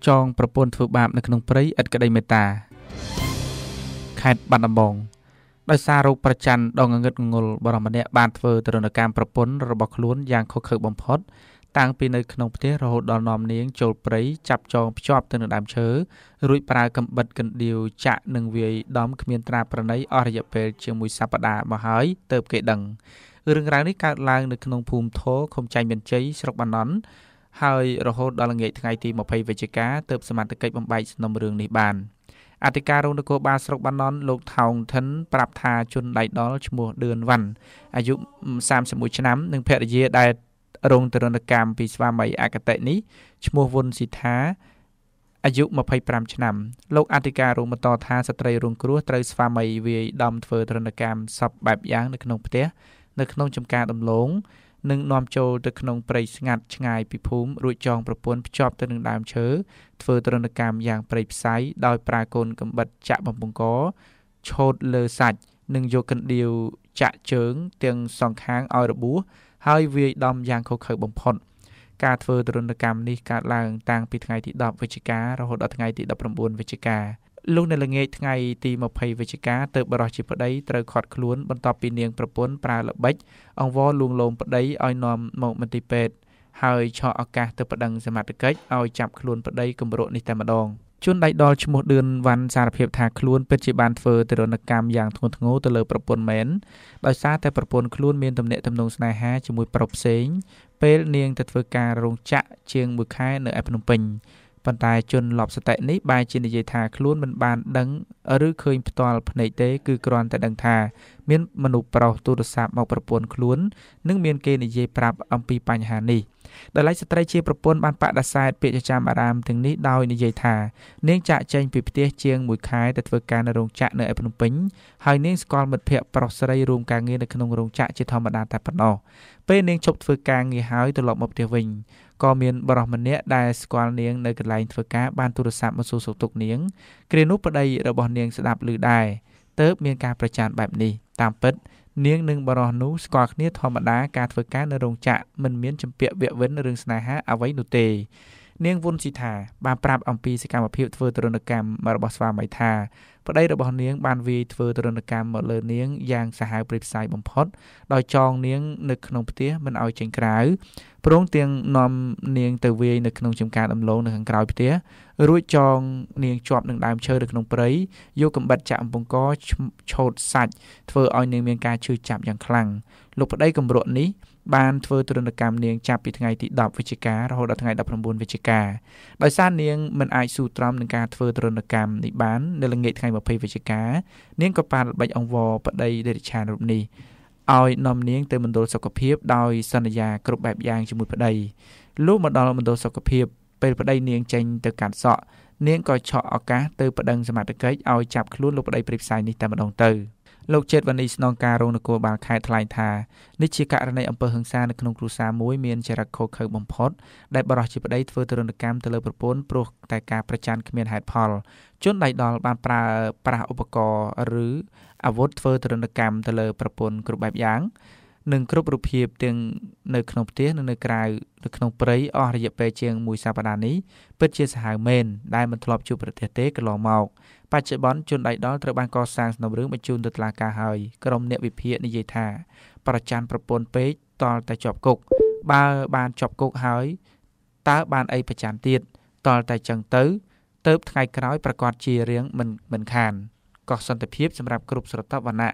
ចងប្រពន្ធធ្វើបាបនៅក្នុងព្រៃឥតក្តីមេត្តាខេត្តបាត់ដំបងដោយសាររោគប្រច័ណ្ឌដ៏ងងឹតងងុលបរិម្នាក់បានធ្វើទរណកម្មប្រពន្ធរបស់ខ្លួនយ៉ាងខុសខើបំផុតតាំងពីនៅក្នុងផ្ទះរហូតដល់នាំនាងចូលព្រៃចាប់ចងភ្ជាប់ទៅនឹងដើមឈើរួចប្រើកំបិតកណ្ដៀវចាក់និងវាយដំគ្មានត្រាប្រណីអស់រយៈពេលជាមួយសប្តាហ៍មកហើយទើបគេដឹងរឿងរ៉ាវនេះកើតឡើងនៅក្នុងភូមិធរឃុំចែងមានជ័យស្រុកបាណន់ហើយរហូតដល់ល្ងាចថ្ងៃទី20វិច្ឆិកាទើបសមត្ថកិច្ចបំបែកសំណុំរឿងនេះបានអធិការរងនគរបាលស្រុកបាណន់លោកថោងថិនប្រាប់ថាជនដៃដល់ឈ្មោះឌឿនវ៉ាន់អាយុ31ឆ្នាំនិងភរិយាដែលរងទរណកម្មពីស្វាមីអកតេនេះឈ្មោះវុនស៊ីថាអាយុ25ឆ្នាំលោកអធិការរងបន្តថាស្ត្រីរងគ្រោះត្រូវស្វាមីវាយដំធ្វើទរណកម្មសពបែបយ៉ាងនៅក្នុងផ្ទះនៅក្នុងចំការដំឡូងនិងនាំចូលទៅក្នុងព្រៃស្ងាត់ឆ្ងាយពីភូមិរួចចងប្រពន្ធភ្ជាប់ទៅនឹងដើមឈើធ្វើទរណកម្មយ៉ាងព្រៃផ្សៃដោយប្រើកូនកំបិតចាក់បំពង់កឆូតលើសាច់និងយកកណ្ដៀវចាក់ជើងទាំងសងខាងឲ្យរបួសហើយវាយដំយ៉ាងខុសខើបំផុតការធ្វើទរណកម្មនេះកើតឡើងតាំងពីថ្ងៃទី10វិច្ឆិការហូតដល់ថ្ងៃទី19វិច្ឆិកាលោកនៅល្ងាចថ្ងៃទី20វិច្ឆិកាទើបបរិសុទ្ធជាប្តីត្រូវខាត់ខ្លួនបន្ទាប់ពីនាងប្រពន្ធប្រើល្បិចអង្វរលួងលោមប្តីឲ្យនាំមកមន្ទីរពេទ្យហើយឆក់ឱកាសទៅប្តឹងសមត្ថកិច្ចឲ្យចាប់ខ្លួនប្តីគំរក់នេះតែម្ដងជនដៃដល់ឈ្មោះឌឿនវ៉ាន់សារភាពថាខ្លួនពិតជាបានធ្វើទរណកម្មយ៉ាងធ្ងន់ធ្ងរទៅលើប្រពន្ធមែនដោយសារតែប្រពន្ធខ្លួនមានទំនាក់ទំនងស្នេហាជាមួយប្រុសផ្សេងពេលនាងទៅធ្វើការរោងចក្រជាង1ខែនៅឯភ្នំពេញប៉ុន្តែជនលបសតិនេះបែរជានិយាយថាខ្លួនមិនបានដឹងឬឃើញផ្ទាល់ភ្នែកទេគឺគ្រាន់តែដឹងថាមានមនុស្សប្រុសទូរស័ព្ទមកប្រពន្ធខ្លួននិងមានគេនិយាយប្រាប់អំពីបញ្ហានេះដែលឡៃស្ត្រីជាប្រពន្ធបានបដិសេធពាក្យចចាមអារាមទាំងនេះដោយនិយាយថានាងចាក់ចែងពីផ្ទះជាង1ខែទៅធ្វើការនៅរោងចក្រនៅឯភ្នំពេញហើយនាងស្គាល់មិត្តភ័ក្តិប្រុសស្រីរួមការងារនៅក្នុងរោងចក្រជាធម្មតាតែប៉ុណ្ណោះពេលនាងឈប់ធ្វើការងារហើយត្រឡប់មកផ្ទះវិញក៏មានបរិសម្នាក់ដែលស្គាល់នាងនៅកន្លែងធ្វើការបានទូរស័ព្ទមកសួរសុខទុក្ខនាងគ្រានោះប្តីរបស់នាងស្ដាប់ឮដែរទើបមានការប្រច័ណ្ឌបែបនេះតាមពិតនាងនិងបរិសនោះស្គាល់គ្នាធម្មតាការធ្វើការនៅរោងចក្រមិនមានចម្ពាក់វៈវិនរឿងស្នេហាអ្វីនោះទេនាងវុនស៊ីថាបានប្រាប់អំពីសកម្មភាពធ្វើទរណកម្មរបស់ស្វាមីថាប្តីរបស់នាងបានវាយធ្វើទរណកម្មមកលើនាងយ៉ាងសាហាវព្រៃផ្សៃបំផុតដោយចងនាងនៅក្នុងផ្ទះមិនឲ្យចេញក្រៅព្រមទាំងនាំនាងទៅវាយនៅក្នុងចំការដំឡូងនៅខាងក្រោយផ្ទះរួចចងនាងជាប់នឹងដើមឈើនៅក្នុងព្រៃយកកំបិតចាក់អំពង់កឆូតសាច់ធ្វើឲ្យនាងមានការឈឺចាប់យ៉ាងខ្លាំងលោកប្តីគម្រក់នេះបានធ្វើទរណកម្មនាងចាប់ពីថ្ងៃទី10វិច្ឆិការហូតដល់ថ្ងៃ19វិច្ឆិកាដោយសារនាងមិនអាចស៊ូទ្រាំនឹងការធ្វើទរណកម្មនេះបាននៅល្ងាចថ្ងៃ20វិច្ឆិកានាងក៏បានល្បិចអង្វរប្តីដេរឆានរូបនេះឲ្យនាំនាងទៅមណ្ឌលសុខភាពដោយសន្យាគ្រប់បែបយ៉ាងជាមួយប្តីលុះមកដល់មណ្ឌលសុខភាពពេលប្តីនាងចេញទៅកាត់សក់នាងក៏ឆក់ឱកាសទៅប្តឹងសមត្ថកិច្ចឲ្យចាប់ខ្លួនលោកប្តីព្រៃផ្សៃនេះតែម្ដងទៅលោកជេតវ៉ានីស្នងការរងនគរបាលខេត្តថ្លែងថានេះជាករណីអំពើហិង្សានៅក្នុងគ្រួសារមួយមានចរិតខុសខើបំផុតដែលបរិសុទ្ធជាប្តីធ្វើទរណកម្មទៅលើប្រពន្ធព្រោះតែការប្រច័ណ្ឌគ្មានហេតុផលជនដៃដល់បានប្រើប្រាស់ឧបករណ៍ឬអាវុធធ្វើទរណកម្មទៅលើប្រពន្ធគ្រប់បែបយ៉ាងនិងគ្រប់រូបភាពទាំងនៅក្នុងផ្ទះនិងនៅក្រៅនៅក្នុងព្រៃអស់រយៈពេលជាង1សប្តាហ៍នេះពិតជាសាហាវមែនដែលមិនធ្លាប់ជួបប្រទះទេកន្លងមកបច្ចុប្បន្នជនដៃដល់ត្រូវបានកសាងសំណុំរឿងបញ្ជូនទៅតុលាការហើយក្រុមអ្នកវិភាគនិយាយថាប្រច័ណ្ឌប្រពន្ធពេកតលតែជាប់គុកបើបានជាប់គុកហើយតើបានអីប្រច័ណ្ឌទៀតតលតែចឹងទៅថ្ងៃក្រោយប្រកាសជារៀងមិនខានកោះសន្តិភាពសម្រាប់គ្រប់ស្រទាប់វណ្ណៈ